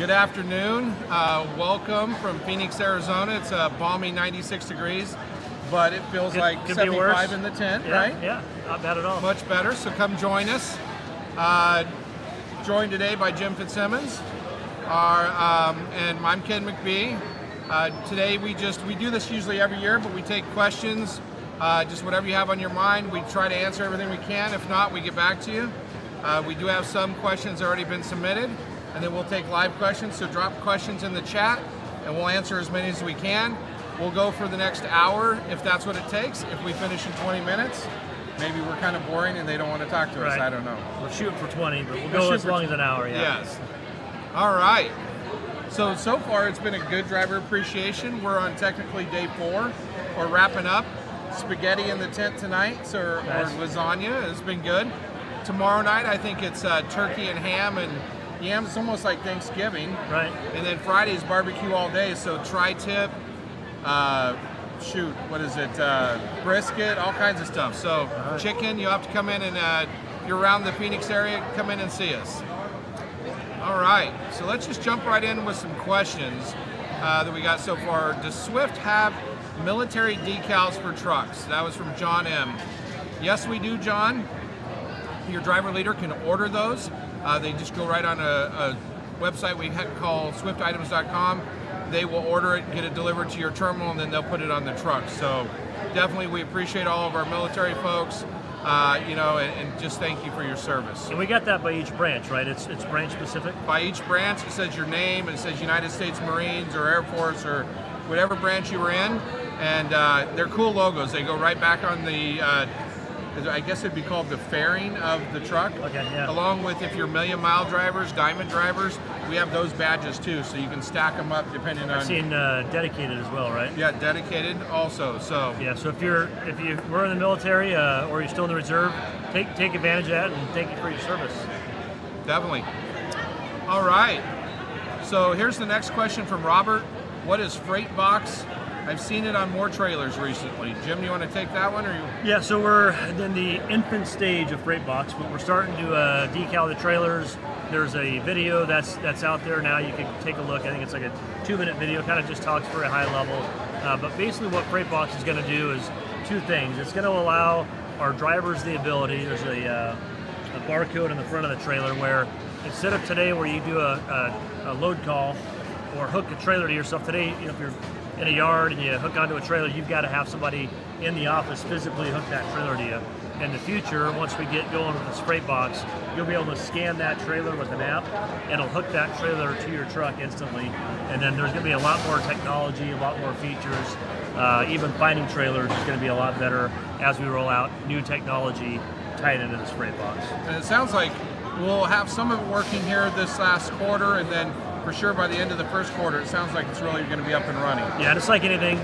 Good afternoon. Welcome from Phoenix, Arizona. It's a balmy 96 degrees, but it feels like could 75 in the tent, right? Yeah, not bad at all. Much better, so come join us. Joined today by Jim Fitzsimmons, and I'm Ken McBee. Today we do this usually every year, but we take questions, just whatever you have on your mind. We try to answer everything we can. If not, we get back to you. We do have some questions already been submitted, and then we'll take live questions, so drop questions in the chat, and we'll answer as many as we can. We'll go for the next hour, if that's what it takes. If we finish in 20 minutes, maybe we're kind of boring and they don't want to talk to us, I don't know. We're shooting for 20, but we'll go as long as an hour, yeah. Yes. All right. So far it's been a good driver appreciation. We're on technically day 4. We're wrapping up. Spaghetti in the tent tonight, or lasagna. It's been good. Tomorrow night, I think it's turkey and ham and yams. It's almost like Thanksgiving. Right. And then Friday's barbecue all day. So tri-tip, brisket, all kinds of stuff. So chicken, you'll have to come in and if you're around the Phoenix area, come in and see us. All right, so let's just jump right in with some questions that we got so far. Does Swift have military decals for trucks? That was from John M. Yes, we do, John. Your driver leader can order those. They just go right on a website we call swiftitems.com. They will order it, get it delivered to your terminal, and then they'll put it on the truck. So definitely we appreciate all of our military folks, and just thank you for your service. And we got that by each branch, right? It's branch specific? By each branch, it says your name, it says United States Marines or Air Force or whatever branch you were in, and they're cool logos. They go right back on the I guess it'd be called the fairing of the truck. Okay, yeah. Along with, if you're million-mile drivers, diamond drivers, we have those badges too, so you can stack them up depending on. I've seen dedicated as well, right? Yeah, dedicated also. So yeah, so if you were in the military or you're still in the reserve, take advantage of that and thank you for your service. Definitely. All right. So here's the next question from Robert. What is freight box? I've seen it on more trailers recently. Jim, you want to take that one, or you? Yeah, so we're in the infant stage of freight box, but we're starting to decal the trailers. There's a video that's out there now. You can take a look. I think it's like a 2-minute video. Kind of just talks very high level. But basically, what freight box is going to do is 2 things. It's going to allow our drivers the ability. There's a barcode on the front of the trailer where instead of today where you do a load call or hook a trailer to yourself, today, if you're in a yard and you hook onto a trailer, you've got to have somebody in the office physically hook that trailer to you. In the future, once we get going with this freight box, you'll be able to scan that trailer with an app. It'll hook that trailer to your truck instantly, and then there's going to be a lot more technology, a lot more features. Even finding trailers is going to be a lot better as we roll out new technology tied into this freight box. And it sounds like we'll have some of it working here this last quarter, and then for sure by the end of the first quarter, it sounds like it's really going to be up and running. Yeah, just like anything,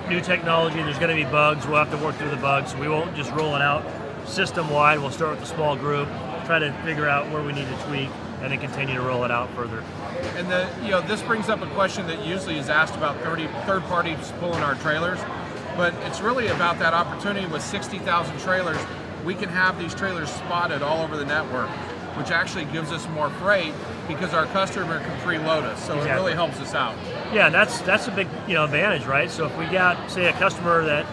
new technology, there's going to be bugs. We'll have to work through the bugs. We won't just roll it out system-wide. We'll start with a small group, try to figure out where we need to tweak, and then continue to roll it out further. And this brings up a question that usually is asked about third parties pulling our trailers, but it's really about that opportunity with 60,000 trailers. We can have these trailers spotted all over the network, which actually gives us more freight because our customer can preload us. So It really helps us out. Yeah, that's a big advantage, right? So if we got, say, a customer that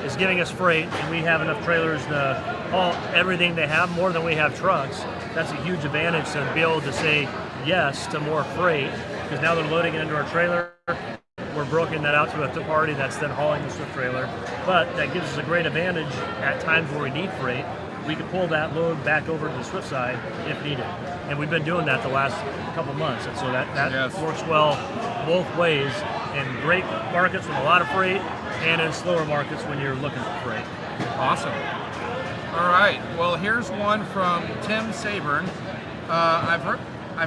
is giving us freight and we have enough trailers to haul everything they have, more than we have trucks, that's a huge advantage to be able to say yes to more freight, because now they're loading it into our trailer. We're broking that out to a third party that's then hauling the Swift trailer. But that gives us a great advantage at times where we need freight. We can pull that load back over to the Swift side if needed. And we've been doing that the last couple months. And so that works well both ways in great markets with a lot of freight and in slower markets when you're looking for freight. Awesome. All right. Well, here's one from Tim Saburn. I've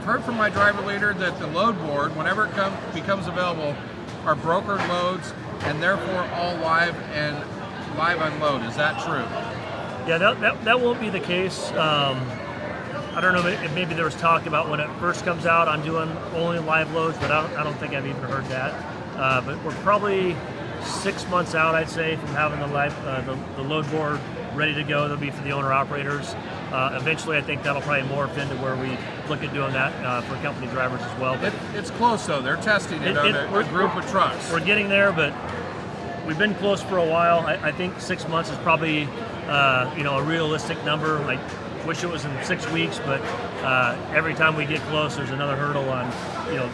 heard from my driver leader that the load board, whenever it becomes available, are brokered loads and therefore all live unload. Is that true? Yeah, that won't be the case. I don't know if maybe there was talk about when it first comes out, I'm doing only live loads, but I don't think I've even heard that. But we're probably 6 months out, I'd say, from having the load board ready to go. That'll be for the owner operators. Eventually, I think that'll probably morph into where we look at doing that for company drivers as well. But It's close though. They're testing it on a group of trucks. We're getting there, but we've been close for a while. I think 6 months is probably a realistic number. I wish it was in 6 weeks, but every time we get close, there's another hurdle on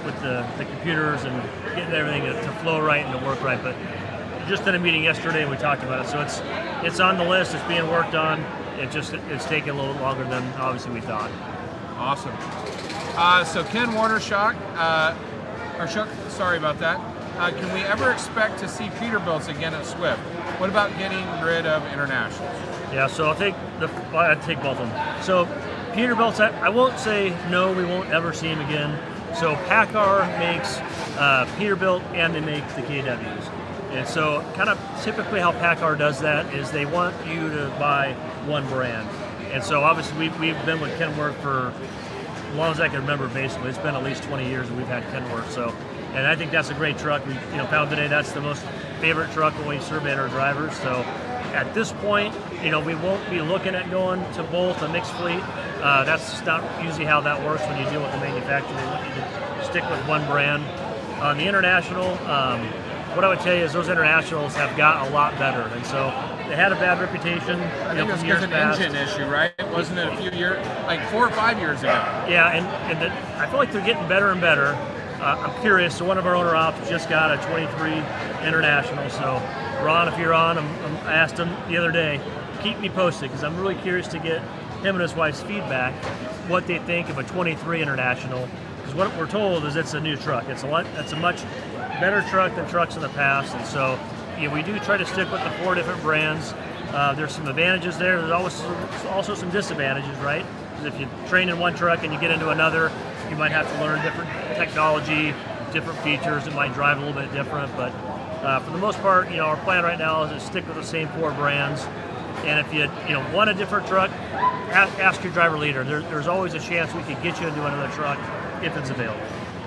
with the computers and getting everything to flow right and to work right. But just in a meeting yesterday, we talked about it, so it's on the list. It's being worked on. It's taking a little bit longer than obviously we thought. Awesome. So Ken Warner sorry about that. Can we ever expect to see Peterbilts again at Swift? What about getting rid of internationals? Yeah, so I'd take both of them. So Peterbilts, I won't say no, we won't ever see them again. So PACCAR makes Peterbilt and they make the KWs. And so kind of typically how PACCAR does that is they want you to buy one brand. And so obviously we've been with Kenworth for as long as I can remember. Basically, it's been at least 20 years that we've had Kenworth. So, and I think that's a great truck. We found today that's the most favorite truck when we surveyed our drivers. So at this point, we won't be looking at going to both a mixed fleet. That's not usually how that works when you deal with the manufacturer. They want you to stick with one brand. On the international, what I would tell you is those internationals have got a lot better, and so they had a bad reputation. I think it's because of an engine issue, right? Wasn't it a few years, like 4 or 5 years ago? Yeah, and I feel like they're getting better and better. I'm curious. So one of our owner ops just got a 23 international. So Ron, if you're on, I asked him the other day, keep me posted because I'm really curious to get him and his wife's feedback, what they think of a 23 international. Because what we're told is it's a new truck. It's a much better truck than trucks in the past, and so we do try to stick with the 4 different brands. There's some advantages there. There's also some disadvantages, right? Because if you train in one truck and you get into another, you might have to learn different technology, different features. It might drive a little bit different, but for the most part, our plan right now is to stick with the same 4 brands. And if you want a different truck, ask your driver leader. There's always a chance we could get you into another truck if it's available.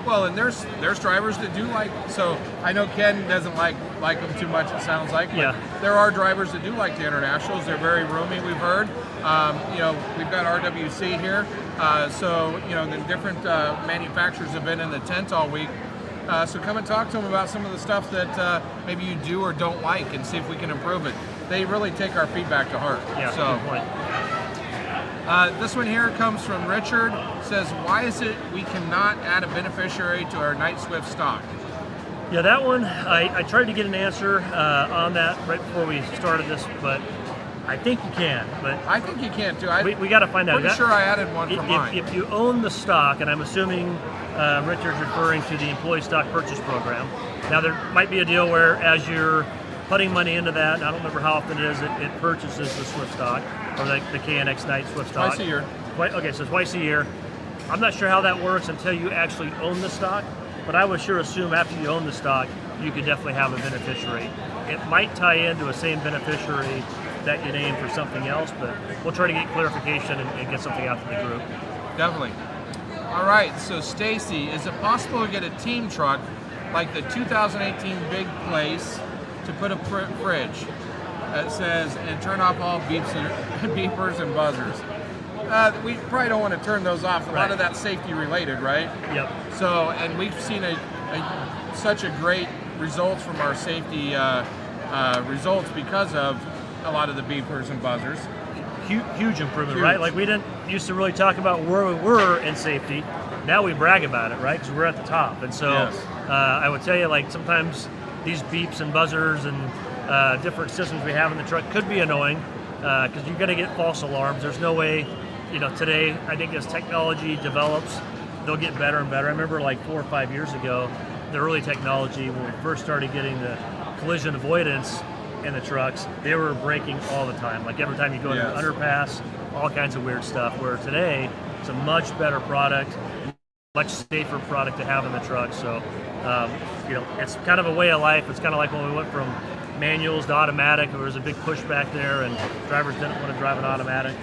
Well, and there's drivers that do like. So I know Ken doesn't like them too much. It sounds like. But there are drivers that do like the internationals. They're very roomy. We've heard. We've got RWC here. So the different manufacturers have been in the tent all week. So come and talk to them about some of the stuff that maybe you do or don't like, and see if we can improve it. They really take our feedback to heart. Yeah. So. Good point. This one here comes from Richard. Says, why is it we cannot add a beneficiary to our Night Swift stock? Yeah, that one, I tried to get an answer on that right before we started this, but I think you can. But I think you can too. We got to find out. Pretty sure I added one for mine. If you own the stock, and I'm assuming Richard's referring to the employee stock purchase program. Now there might be a deal where as you're putting money into that, and I don't remember how often it is, it purchases the Swift stock, or the KNX Night Swift stock. Twice a year. Okay, so twice a year. I'm not sure how that works until you actually own the stock, but I would sure assume after you own the stock, you could definitely have a beneficiary. It might tie into a same beneficiary that you name for something else, but we'll try to get clarification and get something out to the group. Definitely. All right, so Stacy, is it possible to get a team truck like the 2018 Big Place to put a fridge that says, and turn off all beepers and buzzers? We probably don't want to turn those off. A lot of that's safety related, right? Yep. So, and we've seen such a great results from our safety results because of a lot of the beepers and buzzers. Huge improvement, right? Like we didn't used to really talk about where we were in safety. Now we brag about it, right? Because we're at the top. And so I would tell you, like sometimes these beeps and buzzers and different systems we have in the truck could be annoying because you're going to get false alarms. There's no way, today I think as technology develops, they'll get better and better. I remember like 4 or 5 years ago, the early technology when we first started getting the collision avoidance in the trucks, they were braking all the time. Like every time you go into an underpass, all kinds of weird stuff. Where today, it's a much better product, much safer product to have in the truck. So, it's kind of a way of life. It's kind of like when we went from manuals to automatic. There was a big pushback there, and drivers didn't want to drive an automatic.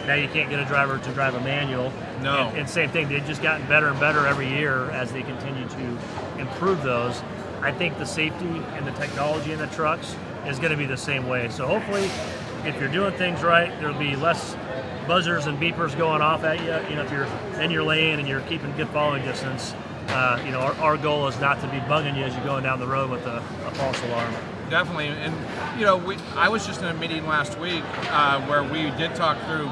Now you can't get a driver to drive a manual. No. And same thing, they've just gotten better and better every year as they continue to improve those. I think the safety and the technology in the trucks is going to be the same way. So hopefully, if you're doing things right, there'll be less buzzers and beepers going off at you. You know, if you're in your lane and you're keeping good following distance, you know, our goal is not to be bugging you as you're going down the road with a false alarm. Definitely, and you know, I was just in a meeting last week where we did talk through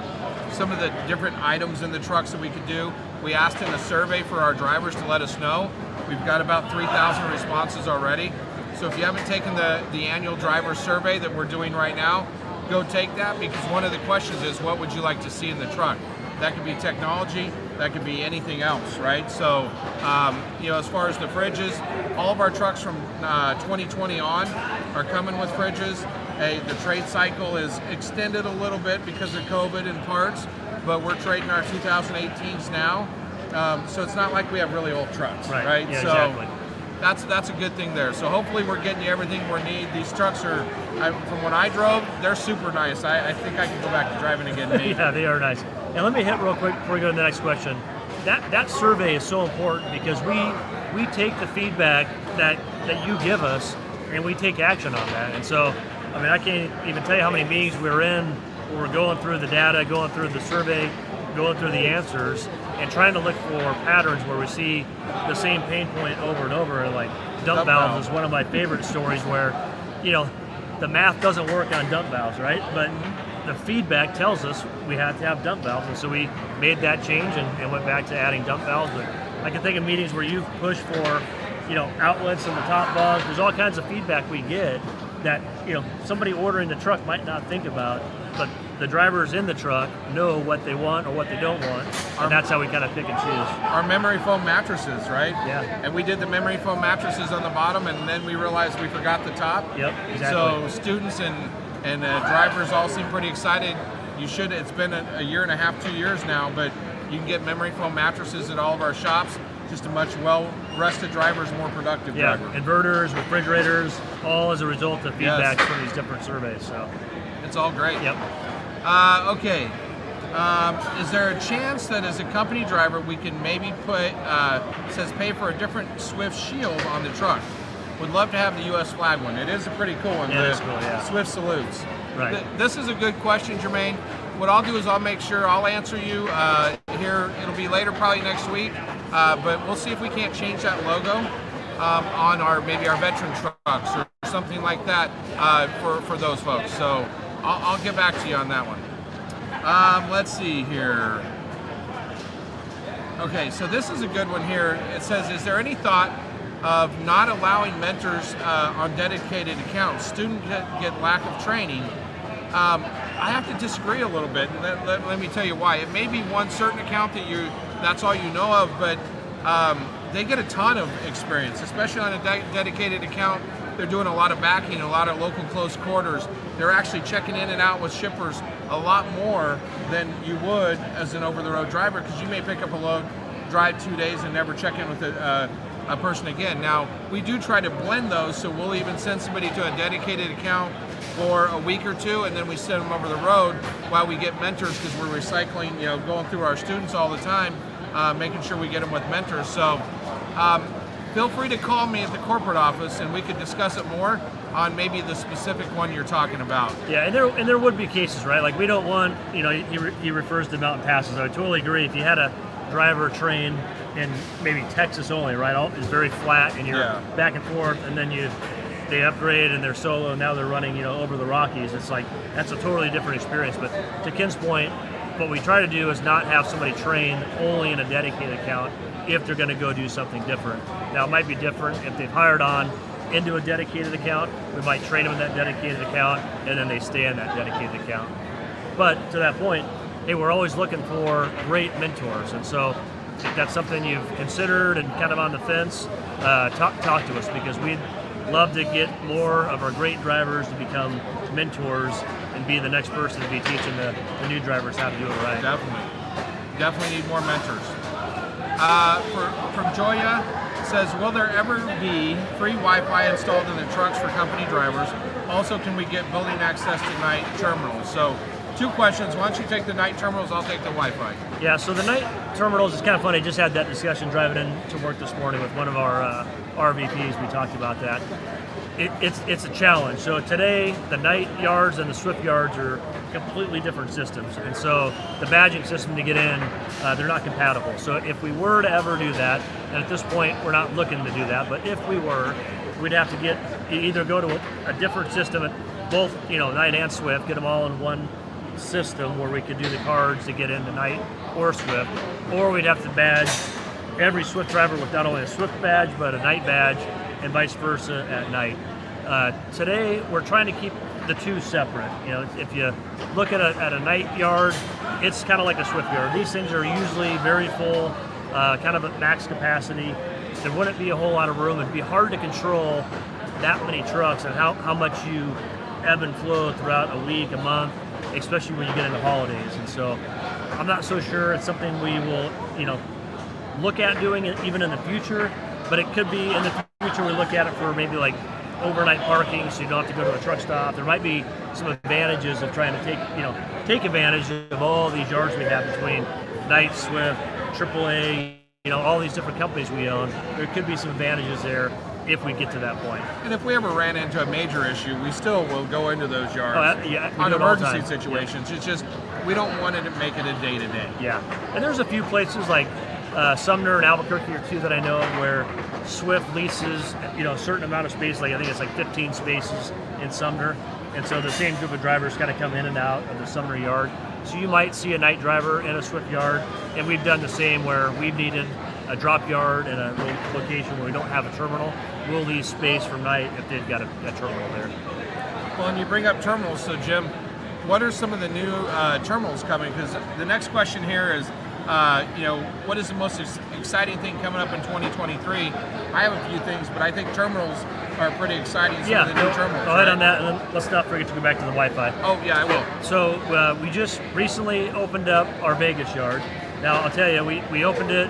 some of the different items in the trucks that we could do. We asked in a survey for our drivers to let us know. We've got about 3,000 responses already. So if you haven't taken the annual driver survey that we're doing right now, go take that, because one of the questions is, what would you like to see in the truck? That could be technology, that could be anything else, right? So, you know, as far as the fridges, all of our trucks from 2020 on are coming with fridges. The trade cycle is extended a little bit because of COVID and parts, but we're trading our 2018s now. So it's not like we have really old trucks, right? Yeah, so exactly. That's a good thing there. So hopefully we're getting you everything we need. These trucks are, from when I drove, they're super nice. I think I can go back to driving again. Maybe. Yeah, they are nice. And let me hit real quick before we go to the next question. That survey is so important because we take the feedback that you give us and we take action on that. And so, I mean, I can't even tell you how many meetings we're in where we're going through the data, going through the survey, going through the answers, and trying to look for patterns where we see the same pain point over and over. And like dump valves is one of my favorite stories where, you know, the math doesn't work on dump valves, right? But the feedback tells us we have to have dump valves, and so we made that change and went back to adding dump valves. But I can think of meetings where you've pushed for, you know, outlets in the top bungs. There's all kinds of feedback we get that, you know, somebody ordering the truck might not think about, but the drivers in the truck know what they want or what they don't want, and that's how we kind of pick and choose. Our memory foam mattresses, right? Yeah. And we did the memory foam mattresses on the bottom, and then we realized we forgot the top. Yep, exactly. So students and drivers all seem pretty excited. You should. It's been a year and a half, 2 years now, but you can get memory foam mattresses at all of our shops. Just a much well-rested driver, more productive driver. Inverters, refrigerators, all as a result of feedback from these different surveys. So it's all great. Yep. Okay. Is there a chance that as a company driver we can maybe put, says pay for a different Swift shield on the truck? Would love to have the U.S. flag one. It is a pretty cool one. Yeah, it's cool, yeah. Swift salutes. Right. This is a good question, Jermaine. What I'll do is I'll make sure I'll answer you here. It'll be later, probably next week. But we'll see if we can't change that logo on maybe our veteran trucks or something like that for those folks. So I'll get back to you on that one. Let's see here. Okay, so this is a good one here. It says, is there any thought of not allowing mentors on dedicated accounts? Students get lack of training. I have to disagree a little bit, and let me tell you why. It may be one certain account that's all you know of, but they get a ton of experience, especially on a dedicated account. They're doing a lot of backing, a lot of local close quarters. They're actually checking in and out with shippers a lot more than you would as an over-the-road driver, because you may pick up a load, drive 2 days, and never check in with a person again. Now, we do try to blend those, so we'll even send somebody to a dedicated account for a week or two, and then we send them over the road while we get mentors, because we're recycling, you know, going through our students all the time, making sure we get them with mentors. So feel free to call me at the corporate office, and we could discuss it more on maybe the specific one you're talking about. Yeah, and there would be cases, right? Like, we don't want, you know, he refers to mountain passes. I totally agree. If you had a driver train in maybe Texas only, right? It's very flat, and you're back and forth, and then they upgrade and they're solo, and now they're running, you know, over the Rockies. It's like, that's a totally different experience. But to Ken's point, what we try to do is not have somebody train only in a dedicated account if they're going to go do something different. Now, it might be different if they've hired on into a dedicated account. We might train them in that dedicated account, and then they stay in that dedicated account. But to that point, hey, we're always looking for great mentors, and so if that's something you've considered and kind of on the fence, talk to us, because we'd love to get more of our great drivers to become mentors and be the next person to be teaching the new drivers how to do it right. Definitely need more mentors. From Joya, says, will there ever be free Wi-Fi installed in the trucks for company drivers? Also, can we get building access to night terminals? So, two questions. Why don't you take the night terminals, I'll take the Wi-Fi. Yeah, so the night terminals is kind of funny. I just had that discussion driving in to work this morning with one of our RVPs. We talked about that. it's a challenge. So today, the night yards and the Swift yards are completely different systems, and so the badging system to get in, they're not compatible. So if we were to ever do that, and at this point we're not looking to do that, but if we were, we'd have to either go to a different system at both, night and Swift, get them all in one system where we could do the cards to get into night or Swift, or we'd have to badge every Swift driver with not only a Swift badge but a night badge, and vice versa at night. Today we're trying to keep the two separate. If you look at a night yard, it's kind of like a Swift yard. These things are usually very full, kind of at max capacity. There wouldn't be a whole lot of room. It'd be hard to control that many trucks and how much you ebb and flow throughout a week, a month, especially when you get into holidays. And so I'm not so sure it's something we will, look at doing it even in the future, but it could be in the future we look at it for maybe like overnight parking, so you don't have to go to a truck stop. There might be some advantages of trying to take advantage of all these yards we have between Night, Swift, AAA, all these different companies we own. There could be some advantages there if we get to that point. And if we ever ran into a major issue, we still will go into those yards on emergency situations. It's just we don't want to make it a day-to-day. Yeah, and there's a few places like Sumner and Albuquerque are two that I know of where Swift leases, a certain amount of space. Like I think it's like 15 spaces in Sumner, and so the same group of drivers kind of come in and out of the Sumner yard. So you might see a night driver in a Swift yard, and we've done the same where we've needed a drop yard and a location where we don't have a terminal. We'll lease space for night if they've got a terminal there. Well, and you bring up terminals, so Jim, what are some of the new terminals coming? Because the next question here is, what is the most exciting thing coming up in 2023? I have a few things, but I think terminals are pretty exciting. Some of the new terminals. Go ahead on that, and then let's not forget to go back to the Wi-Fi. Oh, yeah, I will. So we just recently opened up our Vegas yard. Now, I'll tell you, we opened it.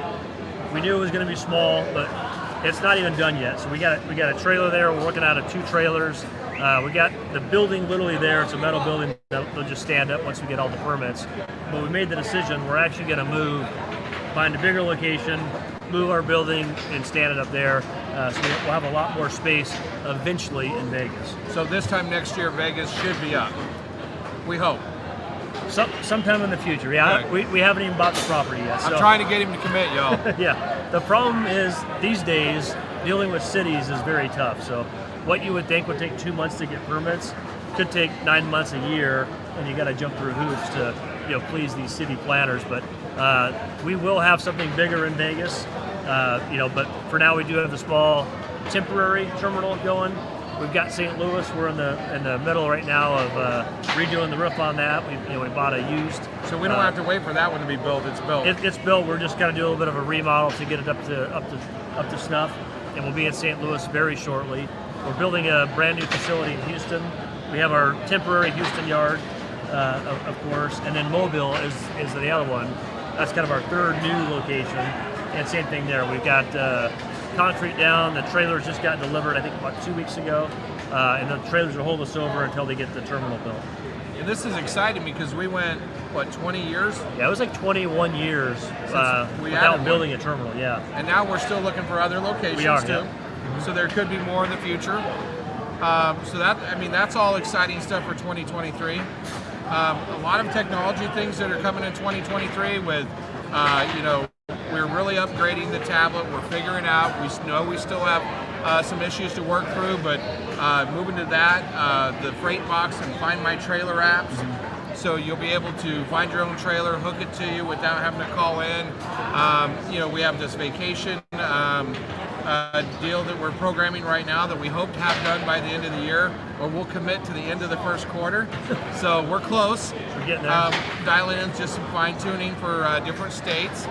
We knew it was going to be small, but it's not even done yet. So we got a trailer there. We're working out of 2 trailers. We got the building literally there. It's a metal building that'll just stand up once we get all the permits. But we made the decision we're actually going to find a bigger location, move our building, and stand it up there. So we'll have a lot more space eventually in Vegas. So this time next year, Vegas should be up. We hope. Sometime in the future. Yeah, okay. we haven't even bought the property yet. I'm trying to get him to commit, y'all. Yeah. The problem is these days dealing with cities is very tough. So what you would think would take 2 months to get permits could take 9 months, a year, and you got to jump through hoops to please these city planners. But we will have something bigger in Vegas. But for now we do have the small temporary terminal going. We've got St. Louis. We're in the middle right now of redoing the roof on that. We bought a used. So we don't have to wait for that one to be built. It's built. It's built. We're just going to do a little bit of a remodel to get it up to snuff, and we'll be in St. Louis very shortly. We're building a brand new facility in Houston. We have our temporary Houston yard, of course, and then Mobile is the other one. That's kind of our third new location, and same thing there. We've got concrete down. The trailers just got delivered, I think, about 2 weeks ago, and the trailers will hold us over until they get the terminal built. And this is exciting because we went, 20 years? Yeah, it was like 21 years without building a terminal, yeah. And now we're still looking for other locations, we are, too. Yeah. Mm-hmm. So there could be more in the future. That's all exciting stuff for 2023. A lot of technology things that are coming in 2023 with, we're really upgrading the tablet. We're figuring out. We know we still have some issues to work through, but moving to that, the Freight Box and Find My Trailer apps. Mm-hmm. So you'll be able to find your own trailer, hook it to you without having to call in. We have this vacation deal that we're programming right now that we hope to have done by the end of the year, or we'll commit to the end of the first quarter. So we're close. We're getting there. Dialing in just some fine tuning for different states.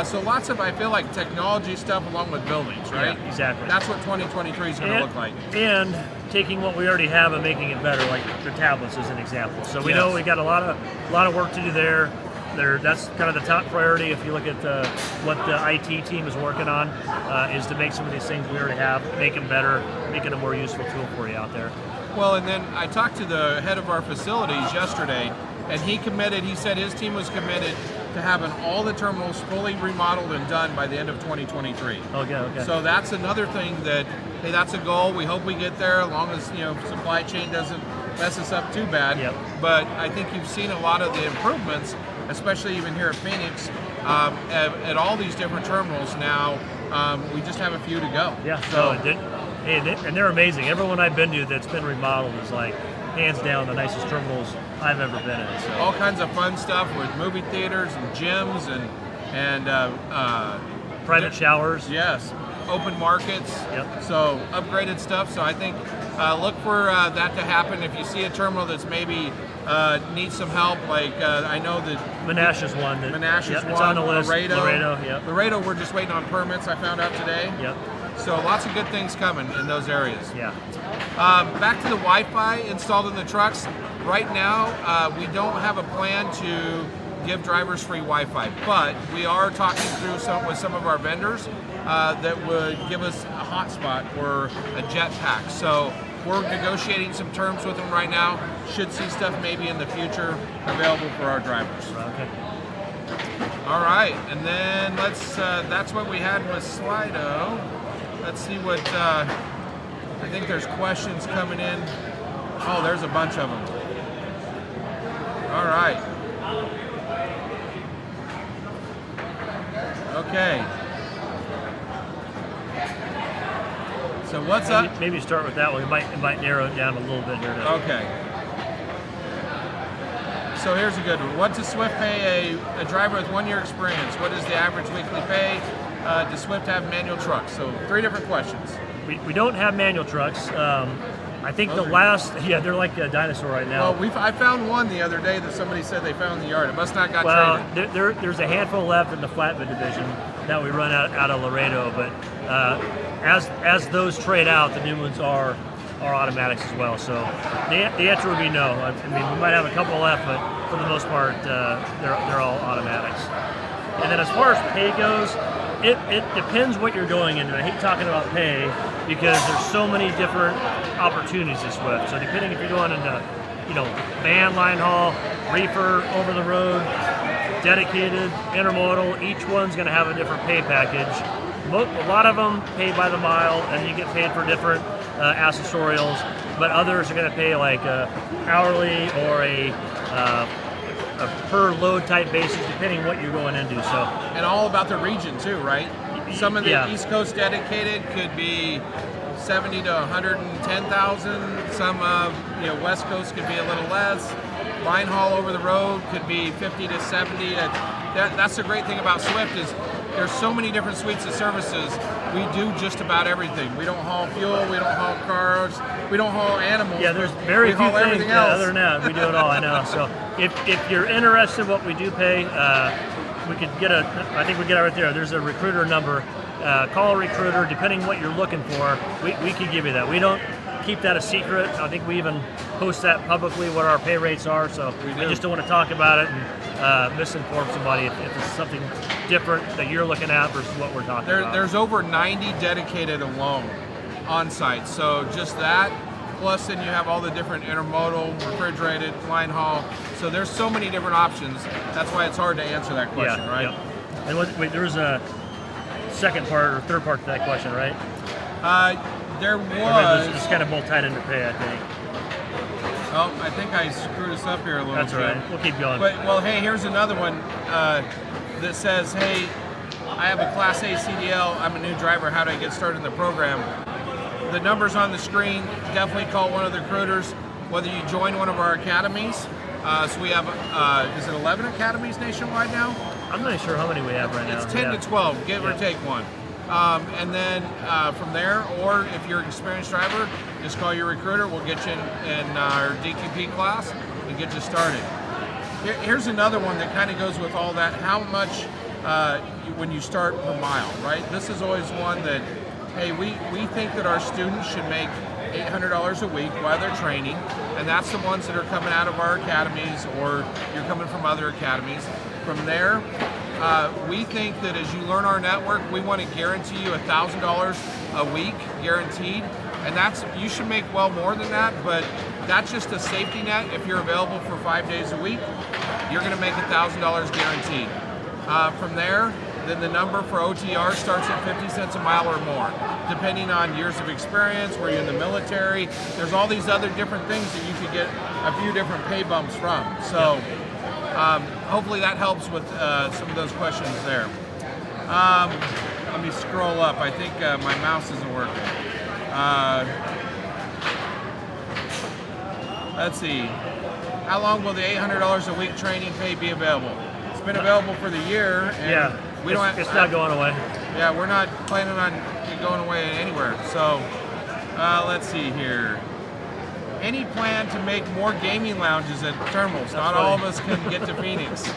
So lots of, I feel like, technology stuff along with buildings, right? Yeah, exactly. That's what 2023 is going to look like. And taking what we already have and making it better, like the tablets is an example. So we know we got a lot of work to do there. That's kind of the top priority. If you look at what the IT team is working on, is to make some of these things we already have, make them better, make it a more useful tool for you out there. Well, and then I talked to the head of our facilities yesterday, and he said his team was committed to having all the terminals fully remodeled and done by the end of 2023. Okay. So that's another thing that, hey, that's a goal. We hope we get there, as long as supply chain doesn't mess us up too bad. Yep. But I think you've seen a lot of the improvements, especially even here at Phoenix, at all these different terminals now. We just have a few to go. Yeah. So and they're amazing. Everyone I've been to that's been remodeled is like hands down the nicest terminals I've ever been in. So. All kinds of fun stuff with movie theaters and gyms and private showers. Yes, open markets. Yep. So upgraded stuff. So I think look for that to happen. If you see a terminal that's maybe needs some help, like I know that Menasha's one. Menasha's one. It's on the list. Laredo. Yep. Laredo, we're just waiting on permits. I found out today. Yep. So lots of good things coming in those areas. Yeah. Back to the Wi-Fi installed in the trucks. Right now, we don't have a plan to give drivers free Wi-Fi, but we are talking through with some of our vendors that would give us a hotspot or a jetpack. So we're negotiating some terms with them right now. Should see stuff maybe in the future available for our drivers. Okay. All right, and then that's what we had with Slido. Let's see what, I think there's questions coming in. Oh, there's a bunch of them. All right. Okay. So what's up? Maybe start with that one. It might narrow it down a little bit here. Okay. So here's a good one. What does Swift pay a driver with 1 year experience? What is the average weekly pay? Does Swift have manual trucks? So 3 different questions. We don't have manual trucks. I think they're like a dinosaur right now. Well, I found one the other day that somebody said they found in the yard. It must not got traded. There's a handful left in the flatbed division that we run out of Laredo, but as those trade out, the new ones are automatics as well. So the answer would be no. I mean, we might have a couple left, but for the most part, they're all automatics. And then as far as pay goes, it depends what you're going into. I hate talking about pay because there's so many different opportunities at Swift. So depending if you're going into, van line haul, reefer, over the road, dedicated, intermodal, each one's going to have a different pay package. A lot of them pay by the mile, and you get paid for different accessorials. But others are going to pay like hourly or a per load type basis, depending what you're going into. So, and all about the region too, right? Some of the East Coast dedicated could be 70 to 110,000. Some West Coast could be a little less. Line haul over the road could be 50 to 70. That's the great thing about Swift is there's so many different suites of services. We do just about everything. We don't haul fuel. We don't haul cars. We don't haul animals. Yeah, there's very few things other than that. We do it all. I know. So if you're interested in what we do pay, we could get I think we get it right there. There's a recruiter number. Call a recruiter. Depending what you're looking for, we can give you that. We don't keep that a secret. I think we even post that publicly what our pay rates are. So I just don't want to talk about it and misinform somebody if it's something different that you're looking at versus what we're talking about. There's over 90 dedicated alone on site. So just that, plus then you have all the different intermodal, refrigerated, line haul. So there's so many different options. That's why it's hard to answer that question, right? Yeah. And wait, there's a second part or third part to that question, right? There was. It's kind of both tied into pay, I think. Oh, I think I screwed us up here a little bit. That's all right. We'll keep going. But, well, hey, here's another one that says, hey, I have a Class A CDL. I'm a new driver. How do I get started in the program? The number's on the screen. Definitely call one of the recruiters, whether you join one of our academies. So we have, is it 11 academies nationwide now? I'm not sure how many we have right now. It's 10 to 12, give or take one. And then from there, or if you're an experienced driver, just call your recruiter. We'll get you in our DQP class and get you started. Here's another one that kind of goes with all that. How much when you start per mile, right? This is always one that, hey, we think that our students should make $800 a week while they're training, and that's the ones that are coming out of our academies or you're coming from other academies. From there, we think that as you learn our network, we want to guarantee you $1,000 a week, guaranteed. And you should make well more than that, but that's just a safety net. If you're available for 5 days a week, you're going to make $1,000 guaranteed. From there, then the number for OTR starts at 50 cents a mile or more, depending on years of experience, were you in the military. There's all these other different things that you could get a few different pay bumps from. So hopefully that helps with some of those questions there. Let me scroll up. I think my mouse isn't working. Let's see. How long will the $800 a week training pay be available? It's been available for the year. And it's not going away. Yeah, we're not planning on it going away anywhere. So let's see here. Any plan to make more gaming lounges at terminals? Not all of us can get to Phoenix.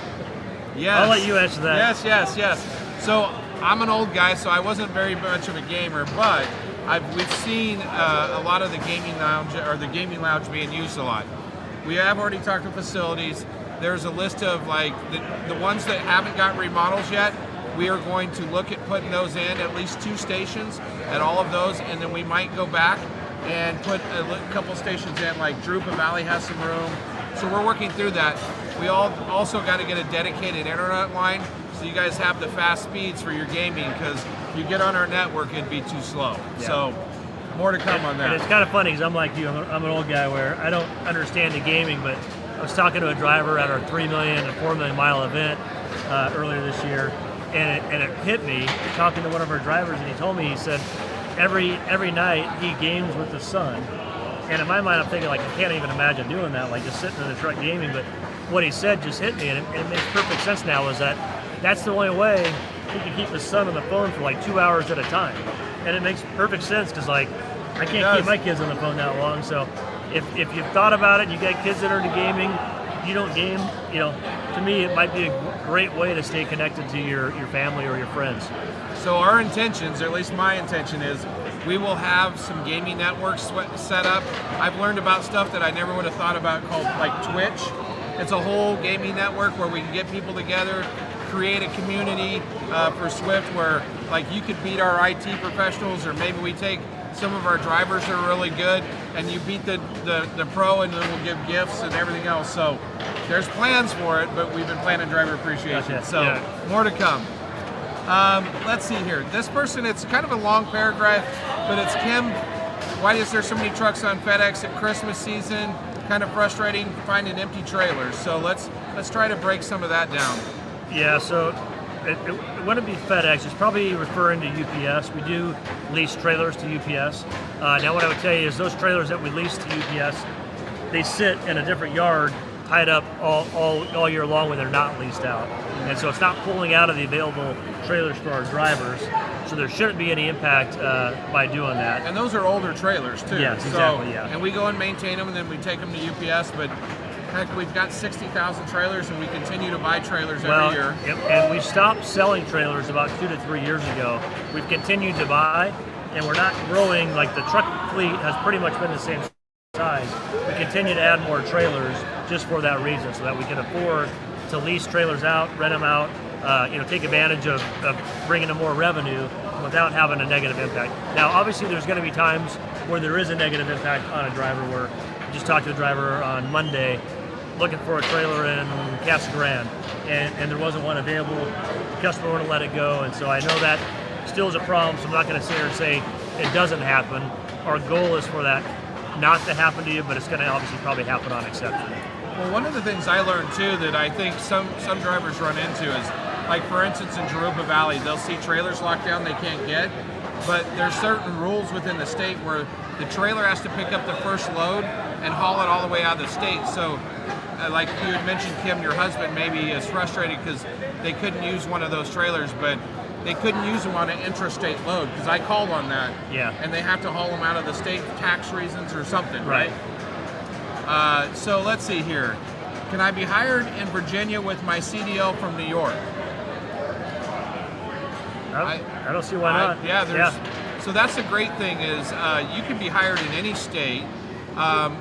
Yes. I'll let you answer that. Yes. So I'm an old guy, so I wasn't very much of a gamer, but we've seen a lot of the gaming lounge being used a lot. We have already talked to facilities. There's a list of like the ones that haven't got remodels yet. We are going to look at putting those in, at least 2 stations at all of those, and then we might go back and put a couple stations in, like Drupa Valley has some room. So we're working through that. We also got to get a dedicated internet line so you guys have the fast speeds for your gaming, because if you get on our network, it'd be too slow. Yeah. So more to come on that. And it's kind of funny because I'm like you, I'm an old guy where I don't understand the gaming, but I was talking to a driver at our 3 million and 4 million mile event earlier this year, and it hit me talking to one of our drivers, and he told me, he said, every night he games with the son. And in my mind, I'm thinking, like, I can't even imagine doing that, like just sitting in the truck gaming. But what he said just hit me, and it makes perfect sense now, is that's the only way he can keep his son on the phone for like 2 hours at a time. And it makes perfect sense, because like, I can't keep my kids on the phone that long. So if you've thought about it, you got kids that are into gaming, you don't game, to me, it might be a great way to stay connected to your family or your friends. So our intentions, or at least my intention, is we will have some gaming networks set up. I've learned about stuff that I never would have thought about called like Twitch. It's a whole gaming network where we can get people together, create a community for Swift where like you could beat our IT professionals, or maybe we take some of our drivers that are really good and you beat the pro, and then we'll give gifts and everything else. So there's plans for it, but we've been planning driver appreciation. Gotcha. So more to come. Let's see here. This person, it's kind of a long paragraph, but it's Kim. Why is there so many trucks on FedEx at Christmas season? Kind of frustrating finding empty trailers. So let's try to break some of that down. Yeah, so it wouldn't be FedEx. It's probably referring to UPS. We do lease trailers to UPS. Now what I would tell you is those trailers that we lease to UPS, they sit in a different yard tied up all year long when they're not leased out. And so it's not pulling out of the available trailers for our drivers. So there shouldn't be any impact by doing that. And those are older trailers too. Yes, exactly, yeah. And we go and maintain them, and then we take them to UPS, but heck, we've got 60,000 trailers, and we continue to buy trailers every year. And we stopped selling trailers about 2 to 3 years ago. We've continued to buy, and we're not growing. Like the truck fleet has pretty much been the same size. We continue to add more trailers just for that reason, so that we can afford to lease trailers out, rent them out, take advantage of bringing in more revenue without having a negative impact. Now, obviously, there's going to be times where there is a negative impact on a driver, where I just talked to the driver on Monday looking for a trailer in Casa Grande, and there wasn't one available. The customer wouldn't let it go, and so I know that still is a problem, so I'm not going to sit here and say it doesn't happen. Our goal is for that not to happen to you, but it's going to obviously probably happen on exception. Well, one of the things I learned too that I think some drivers run into is, like for instance in Drupa Valley, they'll see trailers locked down they can't get, but there's certain rules within the state where the trailer has to pick up the first load and haul it all the way out of the state. So like you had mentioned, Kim, your husband maybe is frustrated because they couldn't use one of those trailers, but they couldn't use them on an intrastate load, because I called on that. Yeah. And they have to haul them out of the state for tax reasons or something, right? So let's see here. Can I be hired in Virginia with my CDL from New York? I don't see why not. So that's the great thing is you can be hired in any state.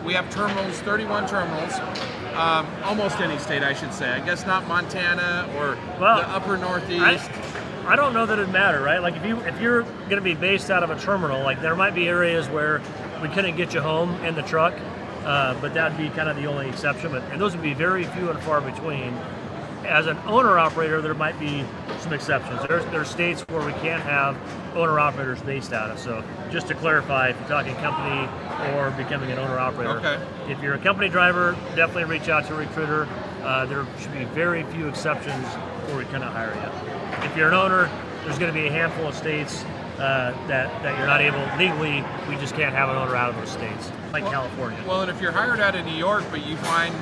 We have terminals, 31 terminals, almost any state I should say. I guess not Montana or the upper Northeast. I don't know that it'd matter, right? Like if you're going to be based out of a terminal, like there might be areas where we couldn't get you home in the truck, but that'd be kind of the only exception. And those would be very few and far between. as an owner-operator, there might be some exceptions. There's states where we can't have owner-operators based out of. So just to clarify, if you're talking company or becoming an owner-operator, Okay. if you're a company driver, definitely reach out to a recruiter. There should be very few exceptions where we cannot hire you. If you're an owner, there's going to be a handful of states that you're not able, legally, we just can't have an owner out of those states, like California. Well, and if you're hired out of New York, but you find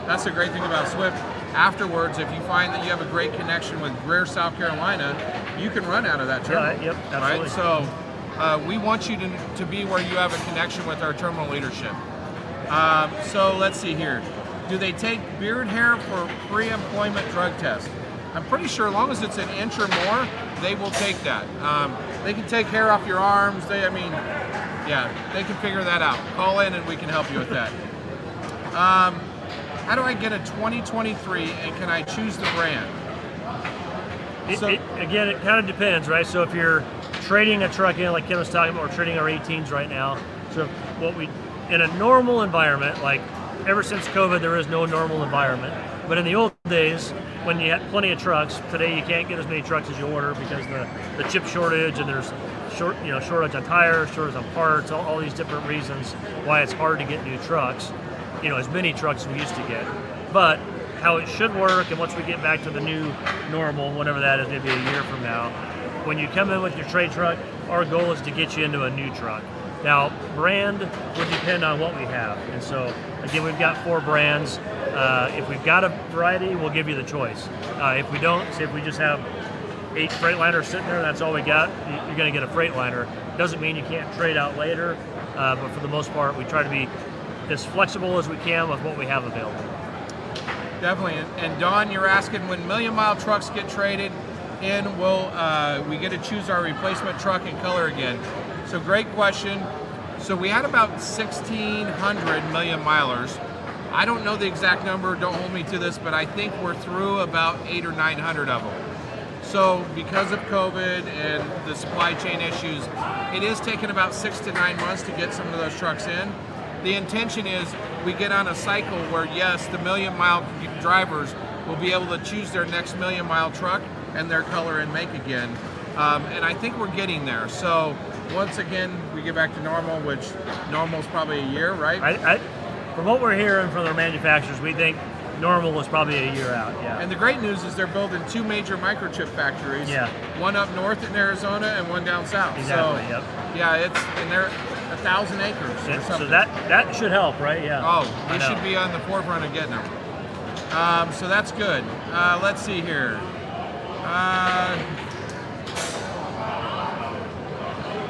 that's the great thing about Swift, afterwards, if you find that you have a great connection with Greer, South Carolina, you can run out of that terminal. Yeah, yep, absolutely. Right? So we want you to be where you have a connection with our terminal leadership. So let's see here. Do they take beard hair for pre-employment drug test? I'm pretty sure as long as it's an inch or more, they will take that. They can take hair off your arms. They can figure that out. Call in and we can help you with that. How do I get a 2023 and can I choose the brand? Again, it kind of depends, right? So if you're trading a truck in, like Kim was talking about, we're trading our 18s right now. So in a normal environment, like ever since COVID, there is no normal environment. But in the old days, when you had plenty of trucks, today you can't get as many trucks as you order because the chip shortage, and there's shortage on tires, shortage on parts, all these different reasons why it's hard to get new trucks, as many trucks as we used to get. But how it should work, and once we get back to the new normal, whatever that is, maybe a year from now, when you come in with your trade truck, our goal is to get you into a new truck. Now, brand would depend on what we have. And so, again, we've got 4 brands. If we've got a variety, we'll give you the choice. If we don't, say if we just have 8 Freightliners sitting there, that's all we got, you're going to get a Freightliner. Doesn't mean you can't trade out later, but for the most part, we try to be as flexible as we can with what we have available. Definitely. And Don, you're asking, when million-mile trucks get traded in, will we get to choose our replacement truck and color again? So great question. So we had about 1,600 million milers. I don't know the exact number, don't hold me to this, but I think we're through about 800 or 900 of them. So because of COVID and the supply chain issues, it is taking about 6 to 9 months to get some of those trucks in. The intention is we get on a cycle where, yes, the million-mile drivers will be able to choose their next million-mile truck and their color and make again. And I think we're getting there. So once again, we get back to normal, which normal is probably a year, right? From what we're hearing from the manufacturers, we think normal is probably a year out, yeah. And the great news is they're building 2 major microchip factories. Yeah. One up north in Arizona and one down south. Exactly, so, yep. Yeah, and they're 1,000 acres or something. So that should help, right? Yeah. Oh, we should be on the forefront of getting them. So that's good. Let's see here.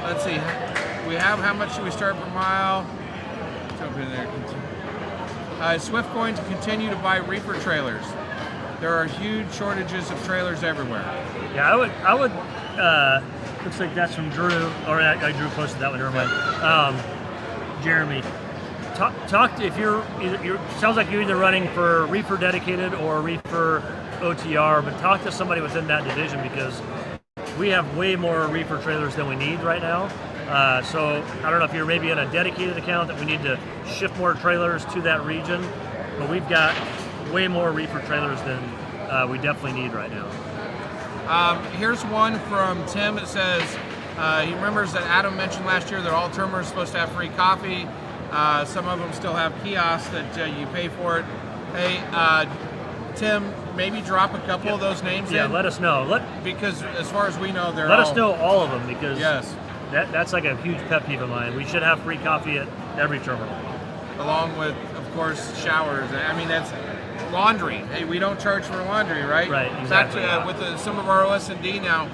Let's see. We have how much should we start per mile? Jump in there. Is Swift going to continue to buy reefer trailers? There are huge shortages of trailers everywhere. Yeah, I would. Looks like that's from Drew. Or I Drew posted that one. Never mind. Jeremy, talk to if you're sounds like you're either running for reefer dedicated or reefer OTR, but talk to somebody within that division because we have way more reefer trailers than we need right now. So I don't know if you're maybe in a dedicated account that we need to shift more trailers to that region, but we've got way more reefer trailers than we definitely need right now. Here's one from Tim. It says he remembers that Adam mentioned last year that all terminals are supposed to have free coffee. Some of them still have kiosks that you pay for it. Hey, Tim, maybe drop a couple of those names in. Yeah, let us know. Because as far as we know, they're let us know all of them because yes. That's like a huge pet peeve of mine. We should have free coffee at every terminal. Along with, of course, showers. I mean, that's laundry. Hey, we don't charge for laundry, right? Right, exactly. With some of our OS&D now,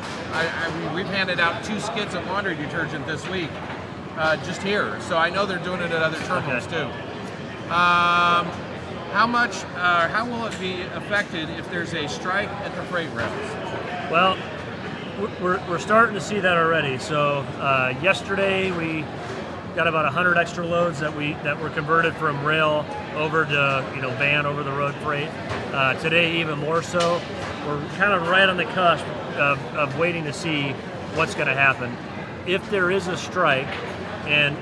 we've handed out 2 skids of laundry detergent this week, just here. So I know they're doing it at other terminals too. How will it be affected if there's a strike at the freight rails? Well, we're starting to see that already. So yesterday we got about 100 extra loads that were converted from rail over to van over the road freight. Today even more so. We're kind of right on the cusp of waiting to see what's going to happen. If there is a strike, and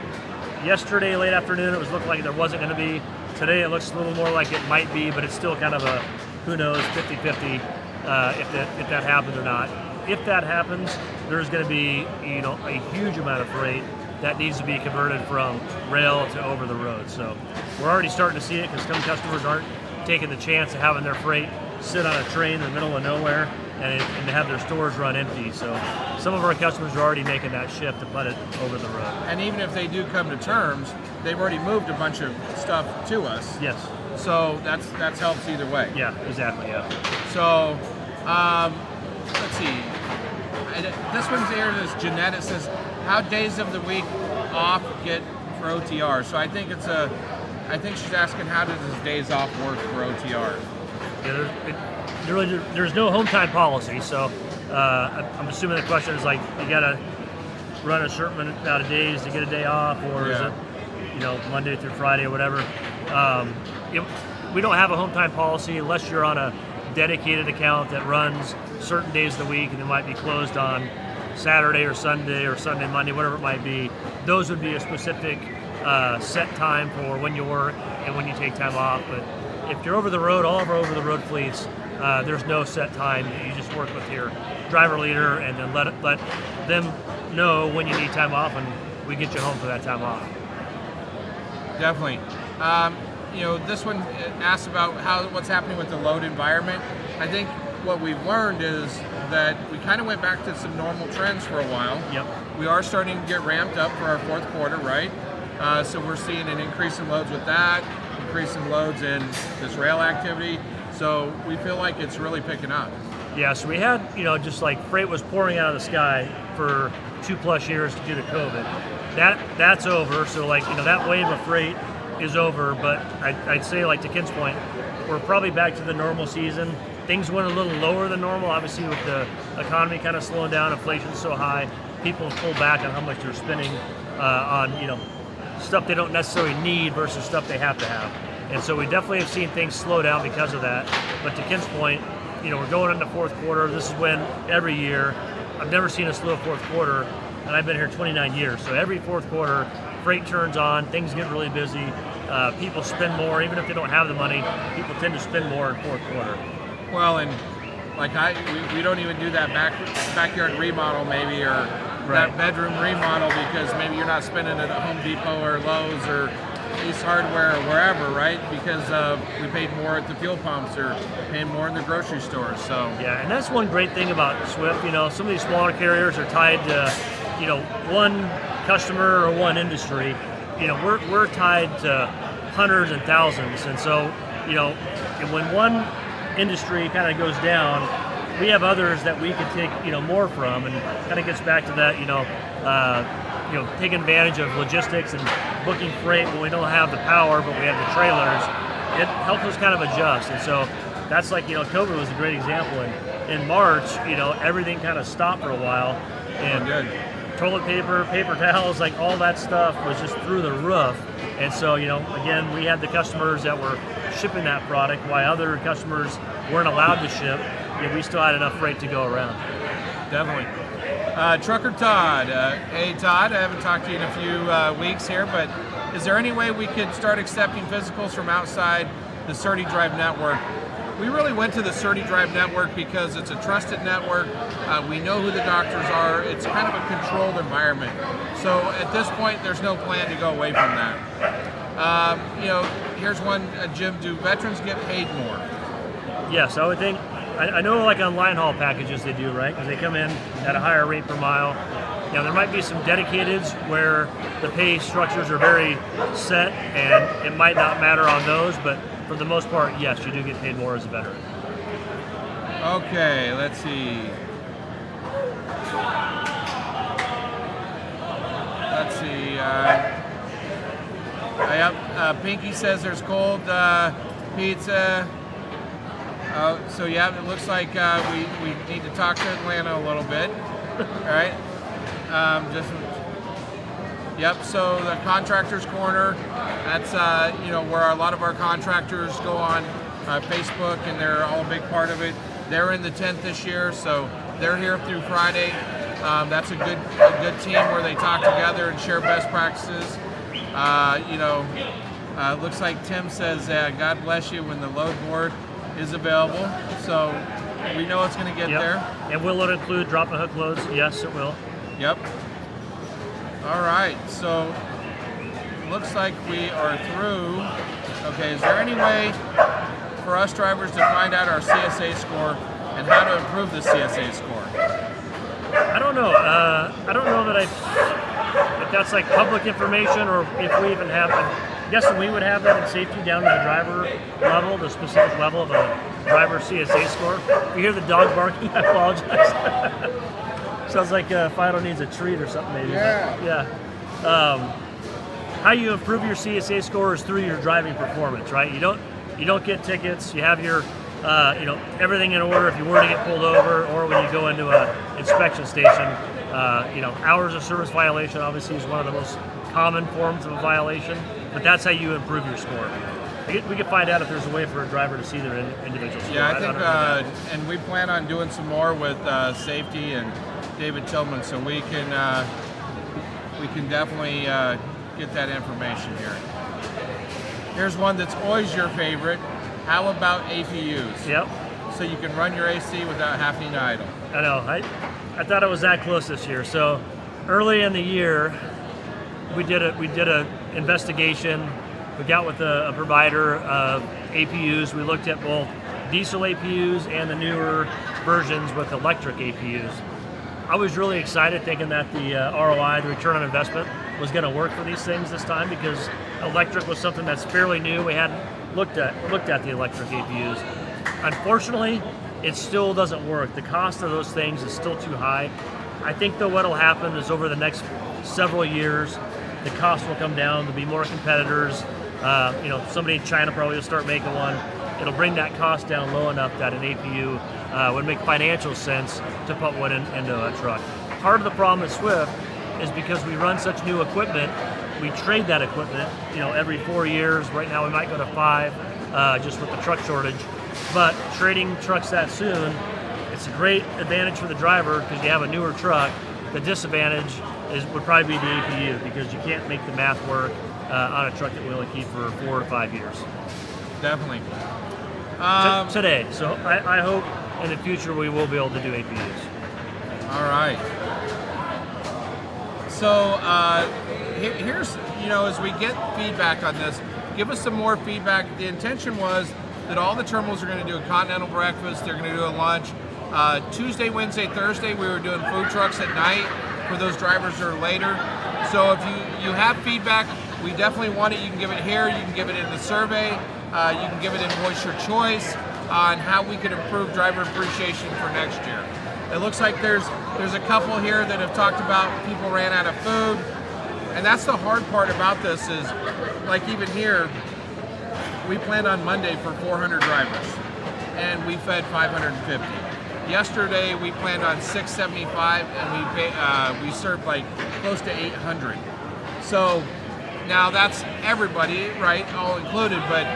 yesterday late afternoon it was looking like there wasn't going to be. Today it looks a little more like it might be, but it's still kind of Who knows, 50-50 if that happens or not. If that happens, there's going to be a huge amount of freight that needs to be converted from rail to over the road. So we're already starting to see it because some customers aren't taking the chance of having their freight sit on a train in the middle of nowhere and to have their stores run empty. So some of our customers are already making that shift to put it over the road. And even if they do come to terms, they've already moved a bunch of stuff to us. Yes. So that's helps either way. Yeah, exactly, yeah. So, let's see. This one's here is Jeanette. It says, how days of the week off get for OTR? So I think she's asking, how does this days off work for OTR? Yeah, there's no home time policy, so I'm assuming the question is like, you gotta run a certain amount of days to get a day off, or is it, Monday through Friday or whatever. We don't have a home time policy unless you're on a dedicated account that runs certain days of the week, and it might be closed on Saturday or Sunday, Monday, whatever it might be. Those would be a specific set time for when you work and when you take time off. But if you're over the road, all of our over the road fleets, there's no set time. You just work with your driver leader and then let them know when you need time off, and we get you home for that time off. Definitely. This one asks about what's happening with the load environment. I think what we've learned is that we kind of went back to some normal trends for a while. Yep. We are starting to get ramped up for our fourth quarter, right? So we're seeing an increase in loads with that, increase in loads in this rail activity. So we feel like it's really picking up. Yeah, so we had, just like freight was pouring out of the sky for 2+ years due to COVID. That's over. So that wave of freight is over, but I'd say, like to Ken's point, we're probably back to the normal season. Things went a little lower than normal, obviously with the economy kind of slowing down, inflation's so high, people have pulled back on how much they're spending on stuff they don't necessarily need versus stuff they have to have. And so we definitely have seen things slow down because of that. But to Ken's point, we're going into fourth quarter. This is when every year, I've never seen a slow fourth quarter, and I've been here 29 years. So every fourth quarter, freight turns on, things get really busy, people spend more, even if they don't have the money, people tend to spend more in fourth quarter. Well, and we don't even do that backyard remodel maybe, or that bedroom remodel, because maybe you're not spending it at Home Depot or Lowe's or East Hardware or wherever, right? Because we paid more at the fuel pumps or paying more in the grocery stores. So yeah, and that's one great thing about Swift. Some of these smaller carriers are tied to one customer or one industry. We're tied to hundreds and thousands, and so when one industry kind of goes down, we have others that we can take more from, and kind of gets back to that taking advantage of logistics and booking freight when we don't have the power but we have the trailers. It helps us kind of adjust, and so that's COVID was a great example. In March, everything kind of stopped for a while, and toilet paper, paper towels, all that stuff was just through the roof. And so, again, we had the customers that were shipping that product while other customers weren't allowed to ship. We still had enough freight to go around. Definitely. Trucker Todd. Hey, Todd, I haven't talked to you in a few weeks here, but is there any way we could start accepting physicals from outside the Surdy Drive network? We really went to the Surdy Drive network because it's a trusted network. We know who the doctors are. It's kind of a controlled environment. So at this point, there's no plan to go away from that. Here's one, Jim, do veterans get paid more? Yes, I would think. I know on line haul packages they do, right? Because they come in at a higher rate per mile. There might be some dedicateds where the pay structures are very set, and it might not matter on those, but for the most part, yes, you do get paid more as a veteran. Okay, let's see. Pinky says there's cold pizza. So yeah, it looks like we need to talk to Atlanta a little bit. All right. Yep. So the Contractors Corner. That's where a lot of our contractors go on Facebook, and they're all a big part of it. They're in the tent this year, so they're here through Friday. That's a good team where they talk together and share best practices. Looks like Tim says, God bless you when the load board is available, so we know it's going to get there. And will it include drop and hook loads? Yes, it will. Yep. All right, so looks like we are through. Okay, is there any way for us drivers to find out our CSA score and how to improve the CSA score? I don't know. I don't know that if that's like public information or if we even have. I'm guessing we would have that in safety down to the driver level, the specific level of a driver CSA score. If you hear the dog barking, I apologize. Sounds like Fido needs a treat or something maybe. Yeah. How you improve your CSA score is through your driving performance, right? You don't get tickets. You have your everything in order if you were to get pulled over, or when you go into an inspection station. Hours of service violation obviously is one of the most common forms of a violation, but that's how you improve your score. We can find out if there's a way for a driver to see their individual score. Yeah, I think, and we plan on doing some more with safety and David Tillman, so we can definitely get that information here. Here's one that's always your favorite. How about APUs? Yep. So you can run your AC without having to idle. I know. I thought it was that close this year. So early in the year, we did a investigation. We got with a provider of APUs. We looked at both diesel APUs and the newer versions with electric APUs. I was really excited thinking that the ROI, the return on investment, was going to work for these things this time because electric was something that's fairly new. We hadn't looked at the electric APUs. Unfortunately, it still doesn't work. The cost of those things is still too high. I think though what'll happen is over the next several years, the cost will come down. There'll be more competitors. Somebody in China probably will start making one. It'll bring that cost down low enough that an APU would make financial sense to put one into a truck. Part of the problem at Swift is because we run such new equipment, we trade that equipment, every 4 years. Right now we might go to 5, just with the truck shortage. But trading trucks that soon, it's a great advantage for the driver because you have a newer truck. The disadvantage would probably be the APU because you can't make the math work on a truck that we only keep for 4 to 5 years. Definitely. Today. So I hope in the future we will be able to do APUs. All right. So here's, as we get feedback on this, give us some more feedback. The intention was that all the terminals are going to do a continental breakfast. They're going to do a lunch. Tuesday, Wednesday, Thursday, we were doing food trucks at night for those drivers that are later. So if you have feedback, we definitely want it. You can give it here. You can give it in the survey. You can give it in Voice Your Choice on how we could improve driver appreciation for next year. It looks like there's a couple here that have talked about people ran out of food. And that's the hard part about this is, like even here, we planned on Monday for 400 drivers, and we fed 550. Yesterday we planned on 675, and we served like close to 800. So now that's everybody, right, all included, but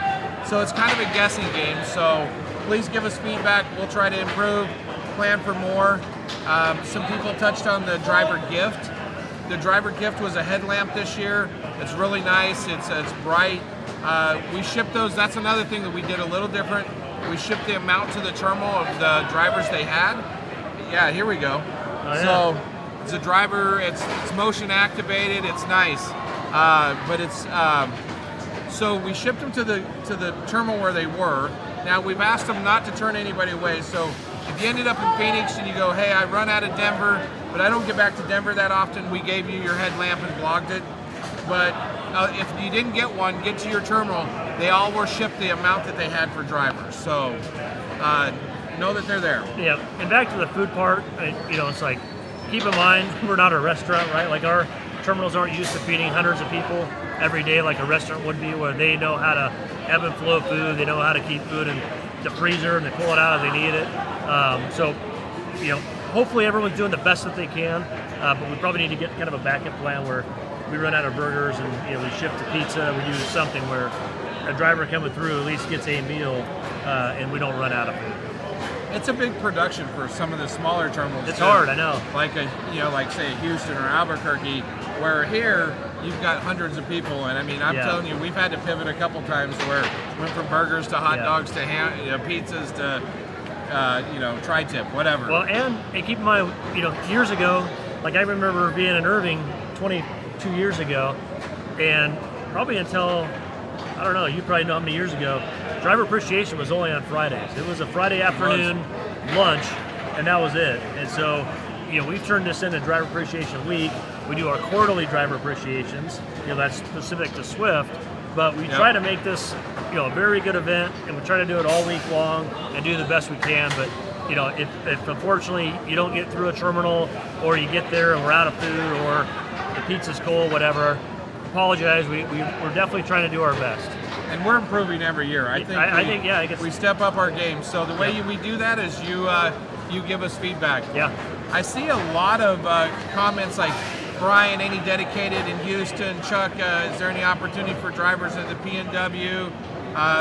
so it's kind of a guessing game. So please give us feedback. We'll try to improve, plan for more. Some people touched on the driver gift. The driver gift was a headlamp this year. It's really nice. It's bright. We shipped those. That's another thing that we did a little different. We shipped the amount to the terminal of the drivers they had. Yeah, here we go. Oh, yeah. So it's a driver. It's motion activated. It's nice, but it's so we shipped them to the terminal where they were. Now we've asked them not to turn anybody away. So if you ended up in Phoenix and you go, hey, I run out of Denver, but I don't get back to Denver that often, we gave you your headlamp and blogged it. But if you didn't get one, get to your terminal. They all were shipped the amount that they had for drivers. So know that they're there. Yeah, and back to the food part, it's like, keep in mind, we're not a restaurant, right? Like our terminals aren't used to feeding hundreds of people every day like a restaurant would be, where they know how to ebb and flow food, they know how to keep food in the freezer and they pull it out as they need it. Hopefully everyone's doing the best that they can, but we probably need to get kind of a backup plan where we run out of burgers and we shift to pizza, we do something where a driver coming through at least gets a meal and we don't run out of food. It's a big production for some of the smaller terminals. It's too. hard, I know. Like say Houston or Albuquerque, where here, you've got hundreds of people, and I mean, I'm Yeah. telling you, we've had to pivot a couple times where went from burgers to hot Yeah. dogs to pizzas to tri-tip, whatever. Well, and keep in mind, years ago, like I remember being in Irving 22 years ago, and probably until, I don't know, you probably know how many years ago, driver appreciation was only on Fridays. It was a Friday afternoon lunch, and that was it. And so, we've turned this into Driver Appreciation Week. We do our quarterly driver appreciations, that's specific to Swift, but we try to make this, a very good event, and we try to do it all week long and do the best we can. But, if unfortunately you don't get through a terminal, or you get there and we're out of food, or the pizza's cold, whatever, apologize. We're definitely trying to do our best. And we're improving every year. I think we step up our game. So the way we do that is you give us feedback. Yeah. I see a lot of comments like, Brian, any dedicated in Houston? Chuck, is there any opportunity for drivers at the PNW?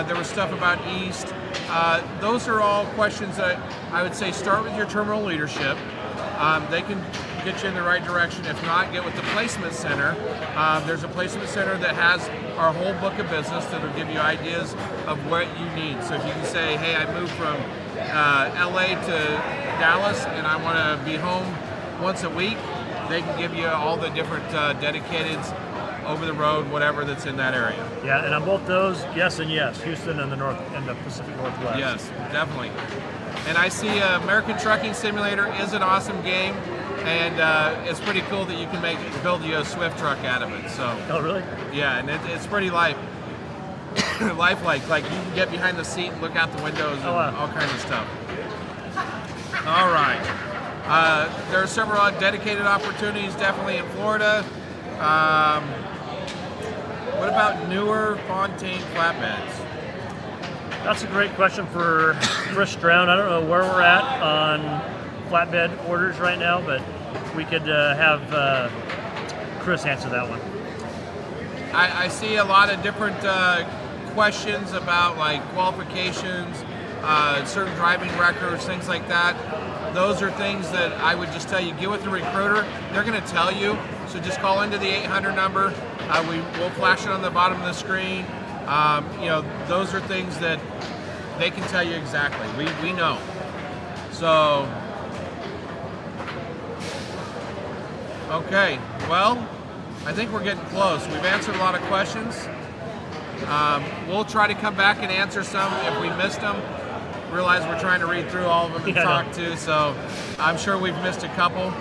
There was stuff about East. Those are all questions that I would say start with your terminal leadership. They can get you in the right direction. If not, get with the placement center. There's a placement center that has our whole book of business that will give you ideas of what you need. So if you can say, hey, I moved from LA to Dallas and I want to be home once a week, they can give you all the different dedicateds, over the road, whatever that's in that area. Yeah, and on both those, yes and yes. Houston and the Pacific Northwest. Yes, definitely. And I see American Trucking Simulator is an awesome game, and it's pretty cool that you can build you a Swift truck out of it. So. Oh, really? Yeah, and it's pretty lifelike. Like you can get behind the seat and look out the windows and all kinds of stuff. All right. There are several dedicated opportunities, definitely in Florida. What about newer Fontaine flatbeds? That's a great question for Chris Stroud. I don't know where we're at on flatbed orders right now, but we could have Chris answer that one. I see a lot of different questions about like qualifications, certain driving records, things like that. Those are things that I would just tell you, get with the recruiter. They're going to tell you. So just call into the 800 number. We'll flash it on the bottom of the screen. Those are things that they can tell you exactly. We know. So, okay. Well, I think we're getting close. We've answered a lot of questions. We'll try to come back and answer some if we missed them. Realize we're trying to read through all of them and talk to, so I'm sure we've missed a couple.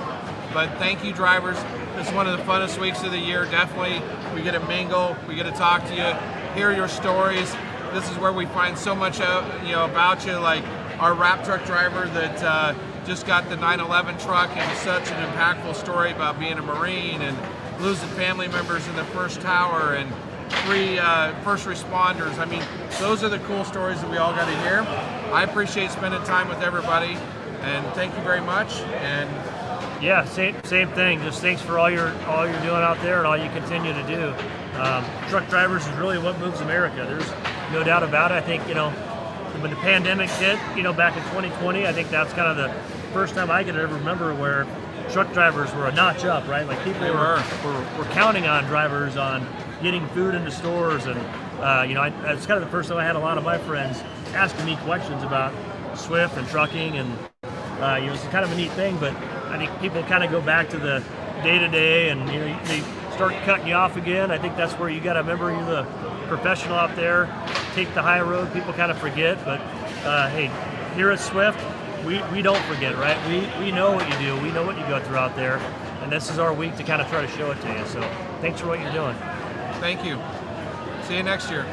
But thank you, drivers. It's one of the funnest weeks of the year, definitely. We get to mingle, we get to talk to you, hear your stories. This is where we find so much about you, like our wrap truck driver that just got the 911 truck, and such an impactful story about being a Marine and losing family members in the first tower, and 3 first responders. I mean, those are the cool stories that we all got to hear. I appreciate spending time with everybody, and thank you very much. And yeah, same thing. Just thanks for all you're doing out there and all you continue to do. Truck drivers is really what moves America. There's no doubt about it. I think when the pandemic hit, back in 2020, I think that's kind of the first time I can ever remember where truck drivers were a notch up, right? Like people were counting on drivers on getting food into stores, and it's kind of the first time I had a lot of my friends asking me questions about Swift and trucking, and it's kind of a neat thing. But I think people kind of go back to the day-to-day, and they start cutting you off again. I think that's where you got to remember you're the professional out there. Take the high road. People kind of forget, but hey, here at Swift, we don't forget, right? We know what you do. We know what you go through out there, and this is our week to kind of try to show it to you. So thanks for what you're doing. thank you. See you next year.